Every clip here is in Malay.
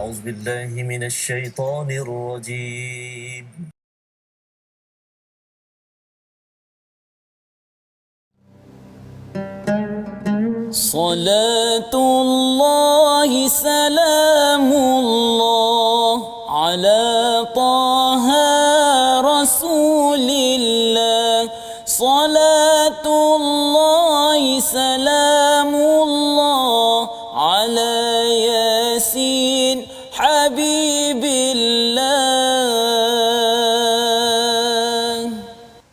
أعوذ بالله من الشيطان الرجيم. صلاة الله سلام الله على طه رسول الله. صلاة الله سلام الله على ياسين حبيب الله.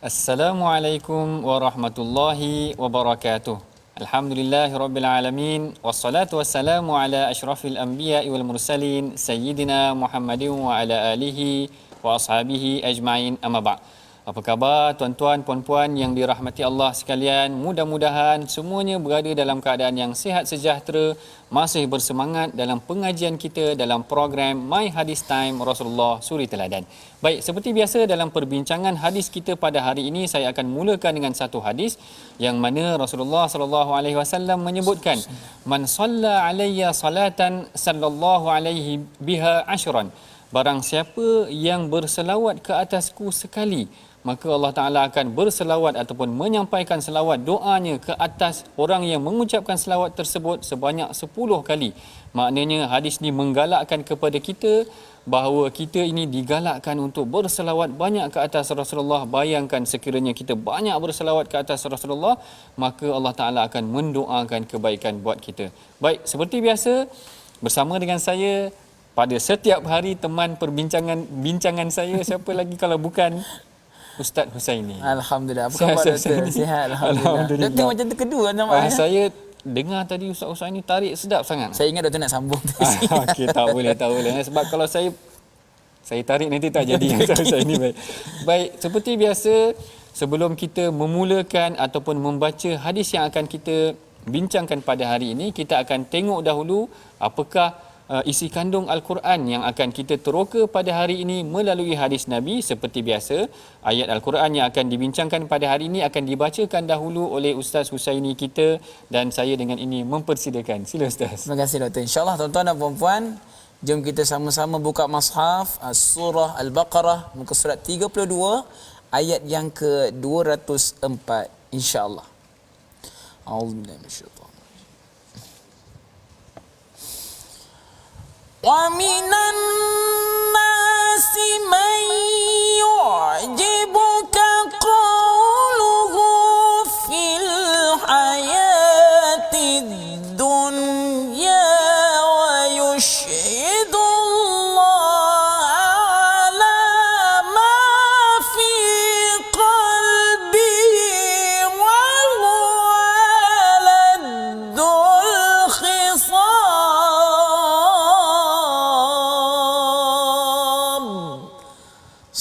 Assalamualaikum warahmatullahi wabarakatuh. Alhamdulillahirabbil alamin wassalatu wassalamu ala asyrafil anbiya'i wal mursalin sayyidina Muhammadin wa ala alihi wa ashabihi ajma'in, amma ba'd. Apa khabar tuan-tuan puan-puan yang dirahmati Allah sekalian? Mudah-mudahan semuanya berada dalam keadaan yang sihat sejahtera, masih bersemangat dalam pengajian kita dalam program My Hadis Time Rasulullah Suri Teladan. Baik, seperti biasa dalam perbincangan hadis kita pada hari ini, saya akan mulakan dengan satu hadis yang mana Rasulullah sallallahu alaihi wasallam menyebutkan, man shalla alayya salatan sallallahu alaihi biha ashran. Barang siapa yang berselawat ke atasku sekali, maka Allah Ta'ala akan berselawat ataupun menyampaikan selawat doanya ke atas orang yang mengucapkan selawat tersebut sebanyak 10 kali. Maknanya hadis ni menggalakkan kepada kita bahawa kita ini digalakkan untuk berselawat banyak ke atas Rasulullah. Bayangkan sekiranya kita banyak berselawat ke atas Rasulullah, maka Allah Ta'ala akan mendoakan kebaikan buat kita. Baik, seperti biasa bersama dengan saya pada setiap hari teman bincangan saya, siapa lagi kalau bukan Ustaz Husaini. Alhamdulillah. Apa khabar doktor? Sihat alhamdulillah. Doktor macam terkedua nampaknya. Saya dengar tadi Ustaz Husaini tarik sedap sangat. Saya ingat doktor nak sambung tadi. Okey, tak boleh. Sebab kalau saya tarik nanti tak jadi Ustaz Husaini. Baik, seperti biasa sebelum kita memulakan ataupun membaca hadis yang akan kita bincangkan pada hari ini, kita akan tengok dahulu apakah isi kandung Al-Quran yang akan kita teroka pada hari ini melalui hadis Nabi. Seperti biasa, ayat Al-Quran yang akan dibincangkan pada hari ini akan dibacakan dahulu oleh Ustaz Husaini kita, dan saya dengan ini mempersilakan. Sila Ustaz. Terima kasih doktor. InsyaAllah tuan-tuan dan puan-puan, jom kita sama-sama buka mushaf surah Al-Baqarah muka surat 32 ayat yang ke-204 insya-Allah. A'udzubillahi minasyaitanir وَمِنَ النَّاسِ مَن يُعْجِبُكَ قَوْلُهُ فِي الْحَيَاةِ الدُّنْيَا وَيُشْهِدُ اللَّهَ عَلَى مَا فِي قَلْبِهِ وَهُوَ أَلَدُّ الْخِصَامِ.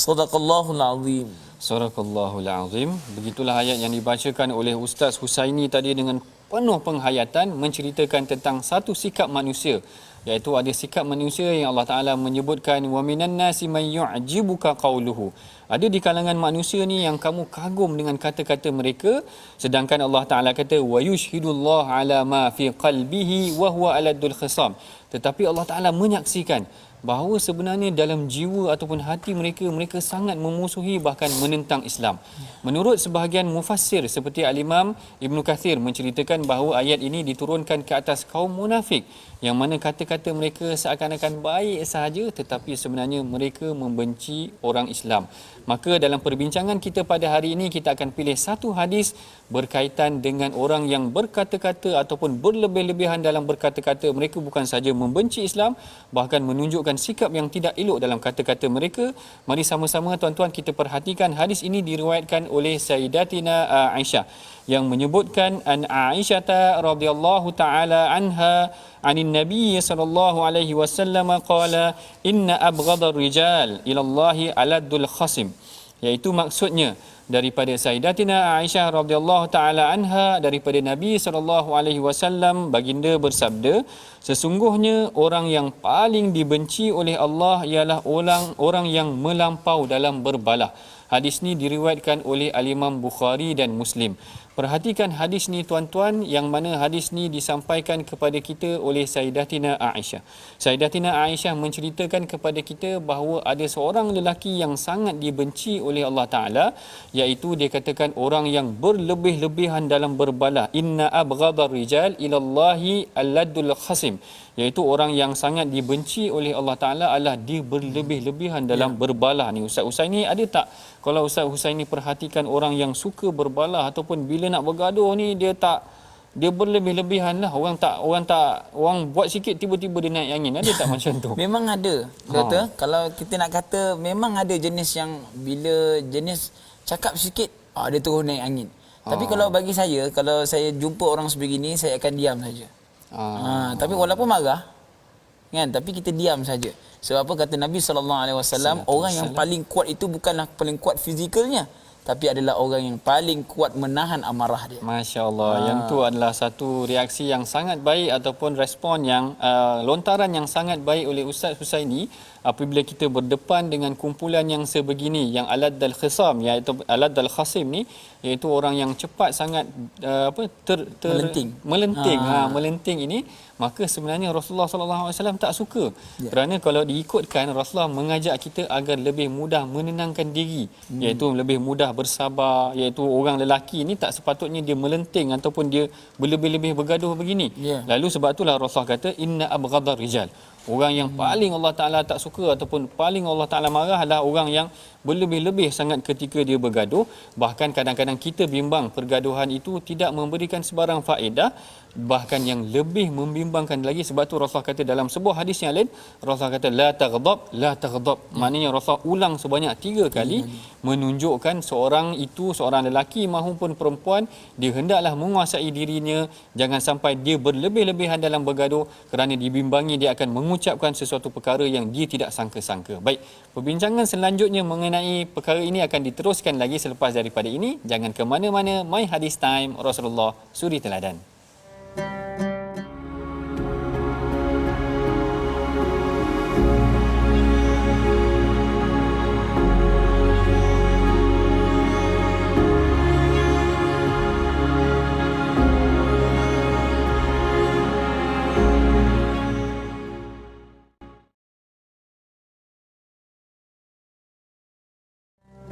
Sadaqallahul azim. Sadaqallahul azim. Begitulah ayat yang dibacakan oleh Ustaz Husaini tadi dengan penuh penghayatan, menceritakan tentang satu sikap manusia, iaitu ada sikap manusia yang Allah Ta'ala menyebutkan wa minan nasi may yu'jibuka qauluhu. Ada di kalangan manusia ni yang kamu kagum dengan kata-kata mereka, sedangkan Allah Ta'ala kata wa yushhidullah ala ma fi qalbihi wa huwa aladul khisam. Tetapi Allah Ta'ala menyaksikan bahawa sebenarnya dalam jiwa ataupun hati mereka sangat memusuhi bahkan menentang Islam. Menurut sebahagian mufassir seperti Al-Imam Ibn Kathir menceritakan bahawa ayat ini diturunkan ke atas kaum munafik yang mana kata-kata mereka seakan-akan baik sahaja, tetapi sebenarnya mereka membenci orang Islam. Maka dalam perbincangan kita pada hari ini, kita akan pilih satu hadis berkaitan dengan orang yang berkata-kata ataupun berlebih-lebihan dalam berkata-kata. Mereka bukan saja membenci Islam, bahkan menunjukkan sikap yang tidak elok dalam kata-kata mereka. Mari sama-sama tuan-tuan kita perhatikan hadis ini diriwayatkan oleh Sayyidatina Aisyah yang menyebutkan an Aisyah radhiyallahu taala anha anin Nabi sallallahu alaihi wasallam qala inna abghadar rijal ila Allah aladul khasim, iaitu maksudnya daripada Sayyidatina Aisyah radhiyallahu taala anha daripada Nabi sallallahu alaihi wasallam baginda bersabda, sesungguhnya orang yang paling dibenci oleh Allah ialah orang yang melampau dalam berbalah. Hadis ni diriwayatkan oleh Al-Imam Bukhari dan Muslim. Perhatikan hadis ni tuan-tuan, yang mana hadis ni disampaikan kepada kita oleh Sayyidatina Aisyah. Sayyidatina Aisyah menceritakan kepada kita bahawa ada seorang lelaki yang sangat dibenci oleh Allah Ta'ala, iaitu dia katakan orang yang berlebih-lebihan dalam berbalah. Inna abghadar rijal ilallahi alladul khasim, iaitu orang yang sangat dibenci oleh Allah Ta'ala adalah dia berlebih-lebihan dalam berbalah ni. Ustaz Husaini ada tak, kalau Ustaz Husaini perhatikan orang yang suka berbalah ataupun bila nak bergaduh ni dia berlebih-lebihan lah, orang buat sikit tiba-tiba dia naik angin, ada tak macam tu? Memang ada, doktor. Kalau kita nak kata memang ada jenis yang bila jenis cakap sikit dia terus naik angin. Tapi kalau bagi saya, kalau saya jumpa orang sebegini, saya akan diam saja. Tapi walaupun marah kan, tapi kita diam saja. Sebab apa kata Nabi SAW, orang yang paling kuat itu bukanlah paling kuat fizikalnya, tapi adalah orang yang paling kuat menahan amarah dia. Masya-Allah. Yang tu adalah satu reaksi yang sangat baik ataupun respon yang lontaran yang sangat baik oleh Ustaz Husaini apabila kita berdepan dengan kumpulan yang sebegini, yang aladul khisam, iaitu aladul khasim ni, iaitu orang yang cepat sangat melenting ini, maka sebenarnya Rasulullah sallallahu alaihi wasallam tak suka. Kerana kalau diikutkan, Rasulullah mengajak kita agar lebih mudah menenangkan diri, iaitu lebih mudah bersabar, iaitu orang lelaki ni tak sepatutnya dia melenting ataupun dia berlebih-lebih bergaduh begini. Lalu sebab itulah Rasulullah kata inna abghadar rijal, orang yang paling Allah Ta'ala tak suka ataupun paling Allah Ta'ala marah adalah orang yang berlebih-lebih sangat ketika dia bergaduh. Bahkan kadang-kadang kita bimbang pergaduhan itu tidak memberikan sebarang faedah, bahkan yang lebih membimbangkan lagi. Sebab tu Rasulullah kata dalam sebuah hadis yang lain, Rasulullah kata la taghdab. Maknanya Rasulullah ulang sebanyak 3 kali menunjukkan seorang lelaki maupun perempuan, dia hendaklah menguasai dirinya, jangan sampai dia berlebih-lebihan dalam bergaduh, kerana dibimbangi dia akan mengucapkan sesuatu perkara yang dia tidak sangka-sangka. Baik, perbincangan selanjutnya mengenai perkara ini akan diteruskan lagi selepas daripada ini. Jangan ke mana-mana, My Hadis Time, Rasulullah Suri Teladan.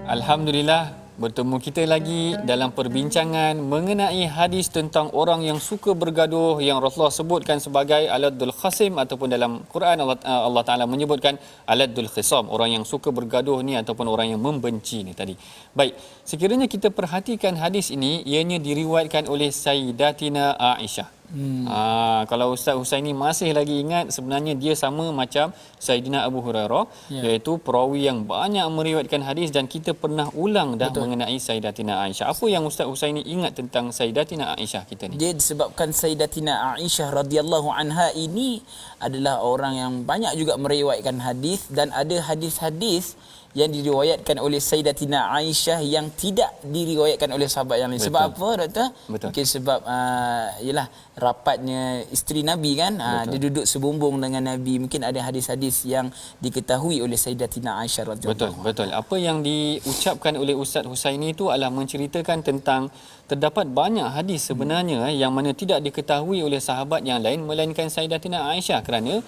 Alhamdulillah, bertemu kita lagi dalam perbincangan mengenai hadis tentang orang yang suka bergaduh, yang Rasulullah sebutkan sebagai aladul khasim, ataupun dalam Quran Allah Ta'ala menyebutkan aladul khisam, orang yang suka bergaduh ni ataupun orang yang membenci ni tadi. Baik, sekiranya kita perhatikan hadis ini, ianya diriwayatkan oleh Sayyidatina Aisyah. Kalau Ustaz Husaini masih lagi ingat, sebenarnya dia sama macam Sayyidina Abu Hurairah, iaitu perawi yang banyak meriwayatkan hadis, dan kita pernah ulang dah mengenai Sayyidatina Aisyah. Apa yang Ustaz Husaini ingat tentang Sayyidatina Aisyah kita ni? Dia disebabkan Sayyidatina Aisyah radhiyallahu anha ini adalah orang yang banyak juga meriwayatkan hadis, dan ada hadis-hadis yang diriwayatkan oleh Sayyidatina Aisyah yang tidak diriwayatkan oleh sahabat yang lain. Betul. Sebab apa, doktor? Betul. Mungkin sebab ialah rapatnya isteri Nabi kan, dia duduk sebumbung dengan Nabi. Mungkin ada hadis-hadis yang diketahui oleh Sayyidatina Aisyah radhiyallahu anha. Betul. Apa yang diucapkan oleh Ustaz Husaini itu adalah menceritakan tentang terdapat banyak hadis sebenarnya yang mana tidak diketahui oleh sahabat yang lain melainkan Sayyidatina Aisyah, kerana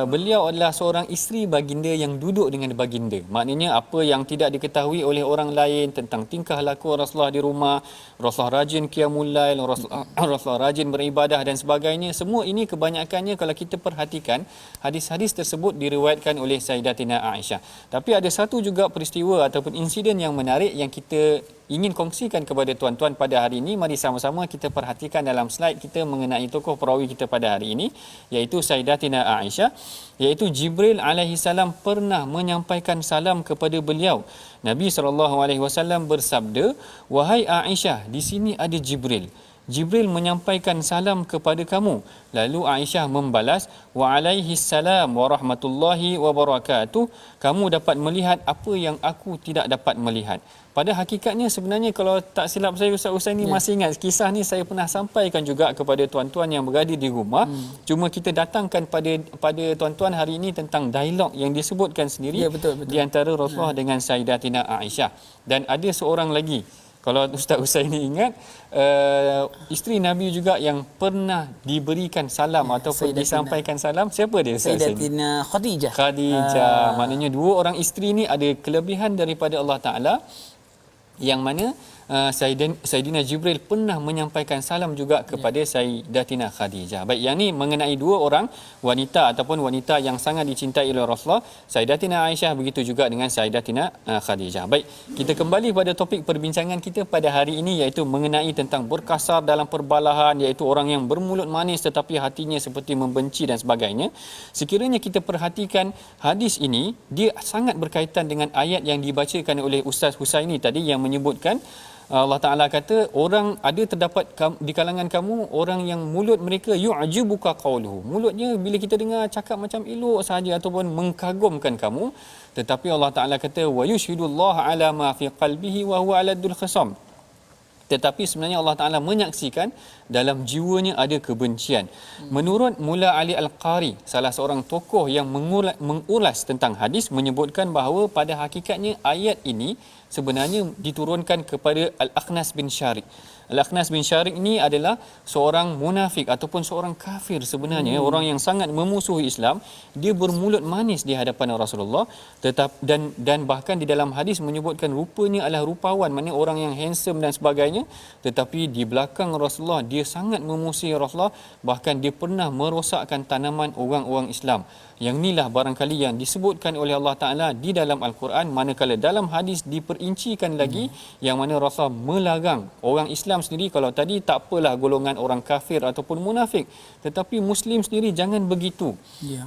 beliau adalah seorang isteri baginda yang duduk dengan baginda. Maknanya apa yang tidak diketahui oleh orang lain tentang tingkah laku Rasulullah di rumah, Rasulullah rajin qiyamul lail, Rasulullah rajin beribadah dan sebagainya, semua ini kebanyakannya kalau kita perhatikan hadis-hadis tersebut diriwayatkan oleh Sayyidatina Aisyah. Tapi ada satu juga peristiwa ataupun insiden yang menarik yang kita ingin kongsikan kepada tuan-tuan pada hari ini. Mari sama-sama kita perhatikan dalam slide kita mengenai tokoh perawi kita pada hari ini, iaitu Sayyidatina Aisyah, iaitu Jibril alaihi salam pernah menyampaikan salam kepada beliau. Nabi SAW bersabda, "Wahai Aisyah, di sini ada Jibril. Jibril menyampaikan salam kepada kamu. Lalu Aisyah membalas, wa alaihi salam wa rahmatullahi wa barakatuh. Kamu dapat melihat apa yang aku tidak dapat melihat. Pada hakikatnya sebenarnya kalau tak silap saya Ustaz Husain ni masih ingat kisah ni saya pernah sampaikan juga kepada tuan-tuan yang berada di rumah. Cuma kita datangkan pada tuan-tuan hari ini tentang dialog yang disebutkan sendiri betul. di antara Rasulullah dengan Sayyidatina Aisyah. Dan ada seorang lagi, kalau Ustaz Husain ni ingat, isteri Nabi juga yang pernah diberikan salam ataupun disampaikan salam. Siapa dia Ustaz Husain? Sayyidatina Khadijah. Maknanya dua orang isteri ni ada kelebihan daripada Allah Ta'ala, yang mana Sayyidina Jibril pernah menyampaikan salam juga kepada Sayyidatina Khadijah. Baik, yang ni mengenai dua orang wanita ataupun wanita yang sangat dicintai oleh Rasulullah, Sayyidatina Aisyah, begitu juga dengan Sayyidatina Khadijah. Baik, kita kembali pada topik perbincangan kita pada hari ini, iaitu mengenai tentang berkasar dalam perbalahan, iaitu orang yang bermulut manis tetapi hatinya seperti membenci dan sebagainya. Sekiranya kita perhatikan hadis ini, dia sangat berkaitan dengan ayat yang dibacakan oleh Ustaz Husaini tadi, yang menyebutkan Allah Ta'ala kata, orang ada terdapat di kalangan kamu orang yang mulut mereka yu'jibuka qawluhu. Mulutnya bila kita dengar cakap macam elok sahaja ataupun mengkagumkan kamu, tetapi Allah Ta'ala kata wa yushhidullaha ala ma fi qalbihi wa huwa aladul khisam. Tetapi sebenarnya Allah Ta'ala menyaksikan dalam jiwanya ada kebencian. Menurut Mula Ali Al-Qari, salah seorang tokoh yang mengulas tentang hadis, menyebutkan bahawa pada hakikatnya ayat ini sebenarnya diturunkan kepada Al-Akhnas bin Syarik. Al-Akhnas bin Syarik ini adalah seorang munafik ataupun seorang kafir sebenarnya, orang yang sangat memusuhi Islam. Dia bermulut manis di hadapan Rasulullah, dan bahkan di dalam hadis menyebutkan rupanya adalah rupawan, maknanya orang yang handsome dan sebagainya, tetapi di belakang Rasulullah dia sangat memusuhi Rasulullah, bahkan dia pernah merosakkan tanaman orang-orang Islam. Yang inilah barangkali yang disebutkan oleh Allah Ta'ala di dalam Al-Quran, manakala dalam hadis diperincikan lagi yang mana Rasulullah melarang orang Islam sendiri. Kalau tadi tak apalah golongan orang kafir ataupun munafik, tetapi Muslim sendiri jangan begitu.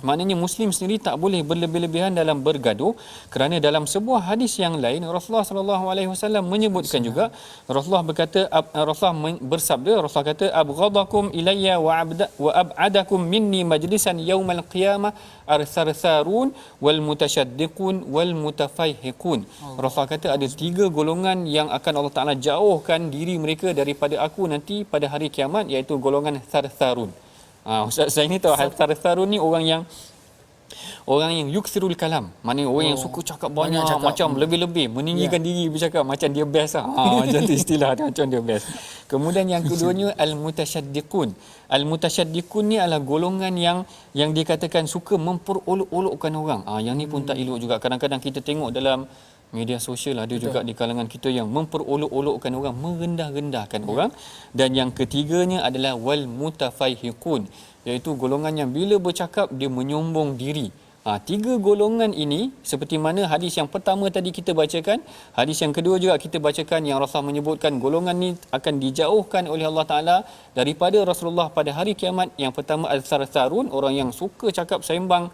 Maknanya Muslim sendiri tak boleh berlebih-lebihan dalam bergaduh, kerana dalam sebuah hadis yang lain Rasulullah SAW menyebutkan juga, Rasulullah berkata, Rasulullah bersabda, Rasulullah kata, abghadakum ilayya wa ab'adakum minni majlisan yaumal qiyamah ar-sarsarun wal mutasyaddiqun wal mutafaihiqun. Rasulullah kata ada tiga golongan yang akan Allah Ta'ala jauhkan diri mereka daripada aku nanti pada hari kiamat, iaitu golongan sarsarun. Ustaz saya ni tahu sarsarun ni orang yang yuksirul kalam, maknanya orang yang suka cakap banyak cakap, macam lebih-lebih meninggikan diri bercakap macam dia best lah. Macam tu istilah dia, macam dia best. Kemudian yang keduanya al-mutasyaddiqun. Al-mutasyaddiqun ni adalah golongan yang dikatakan suka memperolok-olokkan orang. Yang ni pun tak elok juga. Kadang-kadang kita tengok dalam media sosial ada juga di kalangan kita yang memperolok-olokkan orang, merendah-rendahkan orang. Dan yang ketiganya adalah wal mutafaihiqun, iaitu golongan yang bila bercakap dia menyombong diri. Tiga golongan ini seperti mana hadis yang pertama tadi kita bacakan, hadis yang kedua juga kita bacakan, yang Rasulullah menyebutkan golongan ni akan dijauhkan oleh Allah Ta'ala daripada Rasulullah pada hari kiamat. Yang pertama al-sarsarun, orang yang suka cakap sembang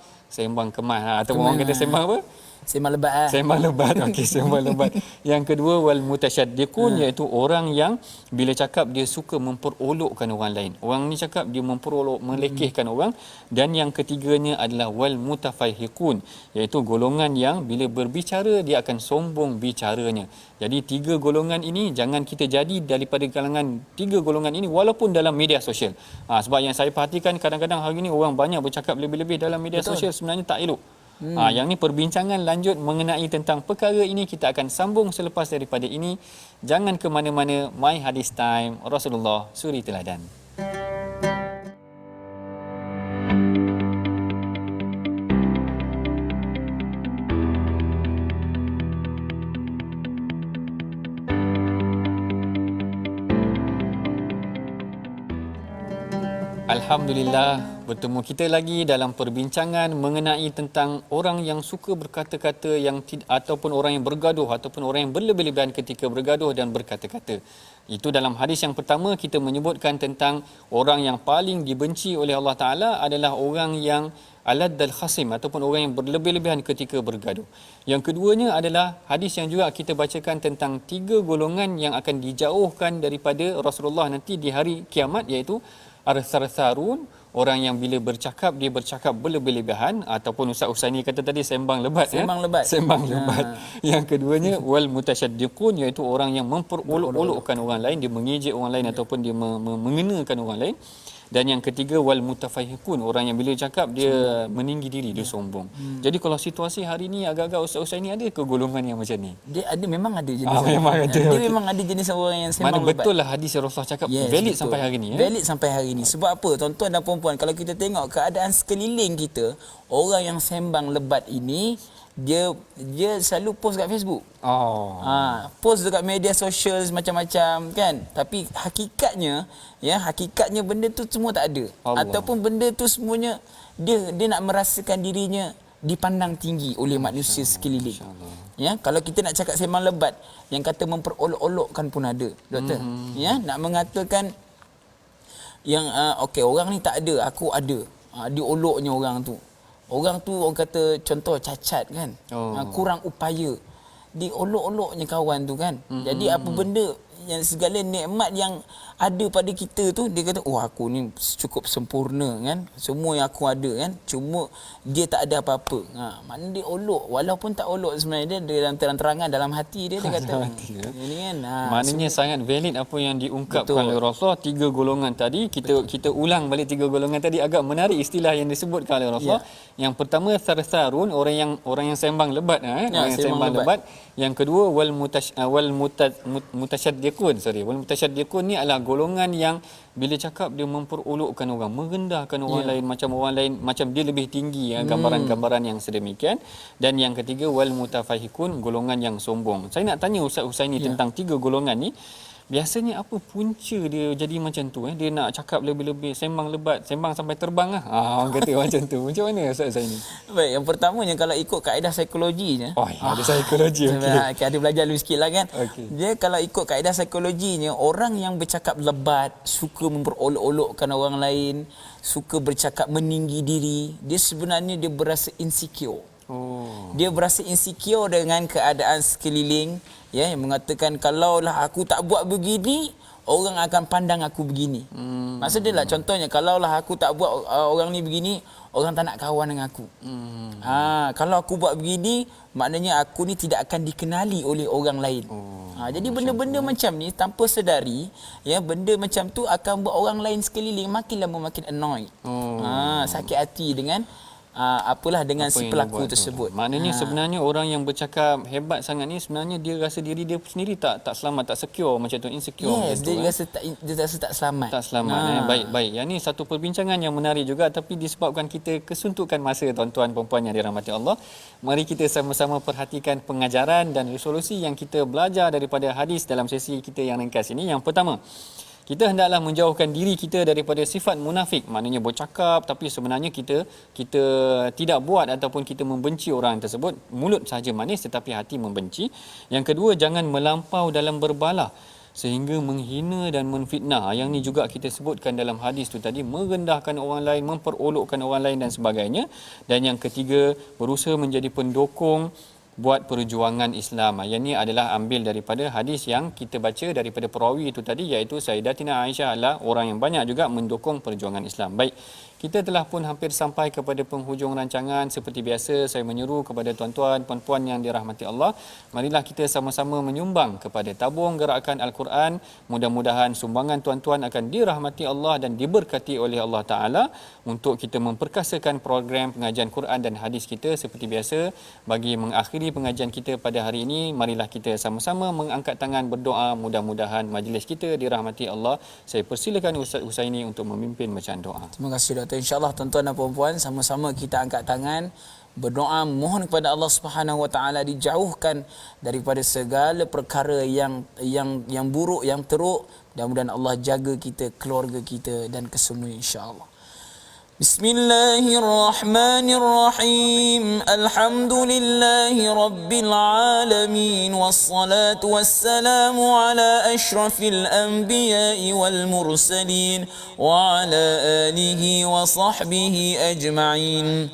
kemas, atau orang kata sembang apa? Sembang lebat. Sembang lebat. Okey, sembang lebat. Yang kedua wal mutasyaddiqun, iaitu orang yang bila cakap dia suka memperolokkan orang lain. Orang ni cakap dia memperolok, melekehkan orang. Dan yang ketiganya adalah wal mutafaihiqun, iaitu golongan yang bila berbicara dia akan sombong bicaranya. Jadi tiga golongan ini jangan kita jadi daripada kalangan tiga golongan ini walaupun dalam media sosial. Sebab yang saya perhatikan kadang-kadang hari ini orang banyak bercakap lebih-lebih dalam media sosial, sebenarnya tak elok. Yang ni perbincangan lanjut mengenai tentang perkara ini kita akan sambung selepas daripada ini. Jangan ke mana-mana. My Hadis Time, Rasulullah Suri Teladan. Alhamdulillah, bertemu kita lagi dalam perbincangan mengenai tentang orang yang suka berkata-kata yang ataupun orang yang bergaduh ataupun orang yang berlebih-lebihan ketika bergaduh dan berkata-kata. Itu dalam hadis yang pertama kita menyebutkan tentang orang yang paling dibenci oleh Allah Taala adalah orang yang alad dal khasim ataupun orang yang berlebih-lebihan ketika bergaduh. Yang keduanya adalah hadis yang juga kita bacakan tentang 3 golongan yang akan dijauhkan daripada Rasulullah nanti di hari kiamat, iaitu ar-sarsarun, orang yang bila bercakap dia bercakap berlebih-lebihan, ataupun Ustaz Husaini kata tadi sembang lebat. Sembang lebat. Yang keduanya wal mutasyaddiqun, iaitu orang yang memperolok-olokkan orang lain, dia mengejek orang lain ataupun dia mengenakan orang lain. Dan yang ketiga wal mutafahhikun, orang yang bila cakap dia meninggi diri, dia sombong. Jadi kalau situasi hari ni agak-agak Ustaz ni ada ke golongan yang macam ni? Dia ada, memang ada jenis. Dia memang ada jenis orang yang sembang lebat. Mana betul lah hadis Rasulullah cakap valid betul. Sampai hari ni. Valid sampai hari ni. Sebab apa? Tuan-tuan dan puan-puan, kalau kita tengok keadaan sekeliling kita, orang yang sembang lebat ini dia selalu post kat Facebook. Post dekat media sosial macam-macam kan. Tapi hakikatnya benda tu semua tak ada. Allah. Ataupun benda tu semuanya dia nak merasakan dirinya dipandang tinggi oleh manusia sekeliling. Ya, kalau kita nak cakap sembang lebat, yang kata memperolok-olokkan pun ada, doktor. Ya, nak mengatakan yang orang ni tak ada, aku ada. Dioloknya orang tu. Orang kata contoh cacat kan. Kurang upaya. Diolok-oloknya kawan tu kan. Jadi apa benda yang segala nikmat yang ada pada kita tu, dia kata aku ni cukup sempurna kan. Semua yang aku ada kan. Cuma dia tak ada apa-apa. Maknanya dia olok, walaupun tak olok sebenarnya dia dalam terang-terangan dalam hati dia kata. Ini kan. Maknanya sangat valid apa yang diungkapkan oleh Rasulullah. 3 golongan tadi kita ulang balik 3 golongan tadi, agak menarik istilah yang disebutkan oleh Rasulullah. Yang pertama sarsarun, orang yang sembang lebat orang yang sembang lebat. Yang kedua wal mutasyaddiqun. Wal mutasyaddiqun ni adalah golongan yang bila cakap dia memperolokkan orang, merendahkan orang lain, macam dia lebih tinggi, gambaran-gambaran yang sedemikian. Dan yang ketiga wal mutafahhikun, golongan yang sombong. Saya nak tanya Ustaz Husaini tentang 3 golongan ni. Biasanya apa punca dia jadi macam tu? Dia nak cakap lebih-lebih, sembang lebat, sembang sampai terbang orang kata macam tu. Macam mana Ustaz Husaini? Baik, yang pertamanya kalau ikut kaedah psikologinya. Ada psikologi. Okay, ada belajar dulu sikit lah kan. Dia kalau ikut kaedah psikologinya, orang yang bercakap lebat, suka memperolok-olokkan orang lain, suka bercakap meninggi diri, dia sebenarnya dia berasa insecure. Dia berasa insecure dengan keadaan sekeliling, yang mengatakan kalaulah aku tak buat begini, orang akan pandang aku begini. Maksud dia lah, contohnya kalaulah aku tak buat orang ni begini, orang tak nak kawan dengan aku. Kalau aku buat begini, maknanya aku ni tidak akan dikenali oleh orang lain. Jadi benda-benda macam ni tanpa sedari, benda macam tu akan buat orang lain sekeliling makin lama makin annoyed. Sakit hati dengan dengan si pelaku tersebut. Maknanya sebenarnya orang yang bercakap hebat sangat ni sebenarnya dia rasa diri dia sendiri tak selamat, tak secure macam tu, insecure macam tu. Dia rasa tak selamat. Tak selamat. Baik. Yang ni satu perbincangan yang menarik juga, tapi disebabkan kita kesuntukan masa tuan-tuan puan-puan yang dirahmati Allah, mari kita sama-sama perhatikan pengajaran dan resolusi yang kita belajar daripada hadis dalam sesi kita yang ringkas ini. Yang pertama, kita hendaklah menjauhkan diri kita daripada sifat munafik, maknanya bercakap tapi sebenarnya kita tidak buat ataupun kita membenci orang tersebut. Mulut saja manis tetapi hati membenci. Yang kedua, jangan melampau dalam berbalah sehingga menghina dan menfitnah. Yang ni juga kita sebutkan dalam hadis tu tadi, merendahkan orang lain, memperolokkan orang lain dan sebagainya. Dan yang ketiga, berusaha menjadi pendukung buat perjuangan Islam. Yang ini adalah ambil daripada hadis yang kita baca daripada perawi itu tadi, iaitu Sayyidatina Aisyah adalah orang yang banyak juga mendukung perjuangan Islam. Baik, kita telah pun hampir sampai kepada penghujung rancangan. Seperti biasa, saya menyeru kepada tuan-tuan, puan-puan yang dirahmati Allah, marilah kita sama-sama menyumbang kepada tabung gerakan Al-Quran. Mudah-mudahan sumbangan tuan-tuan akan dirahmati Allah dan diberkati oleh Allah Ta'ala untuk kita memperkasakan program pengajian Quran dan hadis kita. Seperti biasa, bagi mengakhiri pengajian kita pada hari ini, marilah kita sama-sama mengangkat tangan berdoa. Mudah-mudahan majlis kita dirahmati Allah. Saya persilakan Ustaz Husaini untuk memimpin bacaan doa. Terima kasih Dr. InsyaAllah tuan-tuan dan puan-puan, sama-sama kita angkat tangan berdoa mohon kepada Allah Subhanahu wa taala dijauhkan daripada segala perkara yang buruk, yang teruk. Mudah-mudahan Allah jaga kita, keluarga kita dan kesemua insya-Allah. Bismillahirrahmanirrahim. Alhamdulillahi rabbil alamin wassalatu wassalamu ala asyrafil anbiya'i wal mursalin wa ala alihi wa sahbihi ajma'in.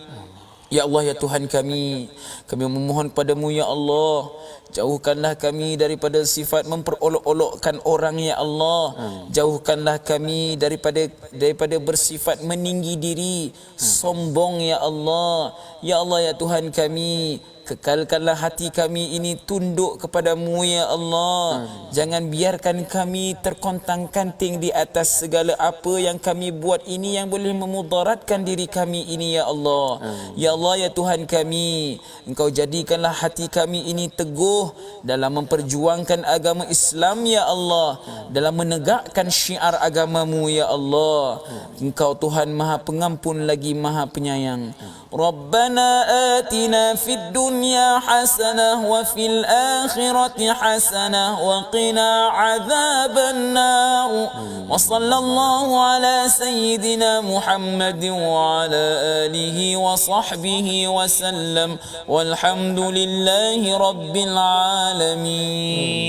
Ya Allah, ya Tuhan kami memohon padamu ya Allah, jauhkanlah kami daripada sifat memperolok-olokkan orang ya Allah. Jauhkanlah kami daripada bersifat meninggi diri, sombong ya Allah. Ya Allah, ya Tuhan kami, kekalkanlah hati kami ini tunduk kepadamu ya Allah. Jangan biarkan kami terkontang-kanting di atas segala apa yang kami buat ini yang boleh memudaratkan diri kami ini ya Allah. Ya Allah, ya Tuhan kami, Engkau jadikanlah hati kami ini teguh dalam memperjuangkan agama Islam ya Allah, dalam menegakkan syiar agamamu ya Allah. Engkau Tuhan Maha Pengampun lagi Maha Penyayang. Rabbana atina fid dunya hasanah wa fil akhirati hasanah wa qina adzaban nar. Wa sallallahu ala sayyidina Muhammadin wa ala alihi wa sahbihi wa sallam. Walhamdulillahi rabbil alamin.